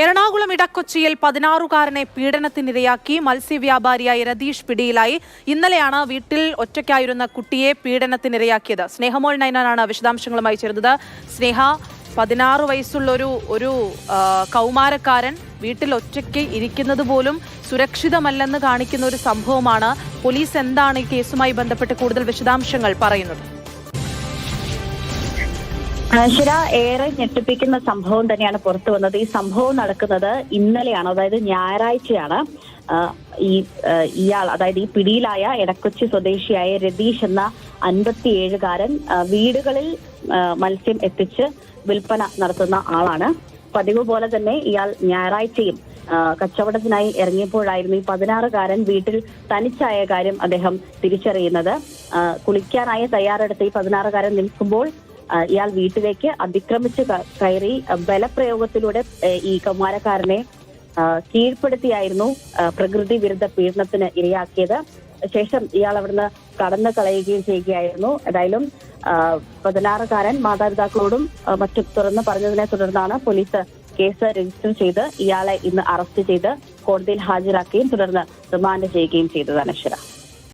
എറണാകുളം ഇടക്കൊച്ചിയിൽ 16-കാരനെ പീഡനത്തിനിരയാക്കി മത്സ്യവ്യാപാരിയായ രതീഷ് പിടിയിലായി. ഇന്നലെയാണ് വീട്ടിൽ ഒറ്റയ്ക്കായിരുന്ന കുട്ടിയെ പീഡനത്തിനിരയാക്കിയത്. സ്നേഹമോൾ നൈനാനാണ് വിശദാംശങ്ങളുമായി ചേരുന്നത്. സ്നേഹ, 16 വയസ്സുള്ള ഒരു കൗമാരക്കാരൻ വീട്ടിൽ ഒറ്റയ്ക്ക് ഇരിക്കുന്നത് പോലും സുരക്ഷിതമല്ലെന്ന് കാണിക്കുന്ന ഒരു സംഭവമാണ്. പോലീസ് എന്താണ് ഈ കേസുമായി ബന്ധപ്പെട്ട് കൂടുതൽ വിശദാംശങ്ങൾ പറയുന്നത്? ശിര, ഏറെ ഞെട്ടിപ്പിക്കുന്ന സംഭവം തന്നെയാണ് പുറത്തു വന്നത്. ഈ സംഭവം നടക്കുന്നത് ഇന്നലെയാണ്, അതായത് ഞായറാഴ്ചയാണ്. ഇയാൾ, അതായത് ഈ പിടിയിലായ എടക്കൊച്ചി സ്വദേശിയായ രതീഷ് എന്ന 57-കാരൻ വീടുകളിൽ മത്സ്യം എത്തിച്ച് വിൽപ്പന നടത്തുന്ന ആളാണ്. പതിവ് പോലെ തന്നെ ഇയാൾ ഞായറാഴ്ചയും കച്ചവടത്തിനായി ഇറങ്ങിയപ്പോഴായിരുന്നു ഈ 16-കാരൻ വീട്ടിൽ തനിച്ചായ കാര്യം അദ്ദേഹം തിരിച്ചറിയുന്നത്. കുളിക്കാനായി തയ്യാറെടുത്ത് ഈ 16-കാരൻ നിൽക്കുമ്പോൾ ഇയാൾ വീട്ടിലേക്ക് അതിക്രമിച്ച് കയറി ബലപ്രയോഗത്തിലൂടെ ഈ കൗമാരക്കാരനെ കീഴ്പ്പെടുത്തിയായിരുന്നു പ്രകൃതി വിരുദ്ധ പീഡനത്തിന് ഇരയാക്കിയത്. ശേഷം ഇയാൾ അവിടുന്ന് കടന്നു കളയുകയും ചെയ്യുകയായിരുന്നു. ഏതായാലും 16-കാരൻ മാതാപിതാക്കളോടും മറ്റും തുറന്നു പറഞ്ഞതിനെ തുടർന്നാണ് പോലീസ് കേസ് രജിസ്റ്റർ ചെയ്ത് ഇയാളെ ഇന്ന് അറസ്റ്റ് ചെയ്ത് കോടതിയിൽ ഹാജരാക്കുകയും തുടർന്ന് റിമാൻഡ് ചെയ്യുകയും ചെയ്തതാണ്. അനശ്വര.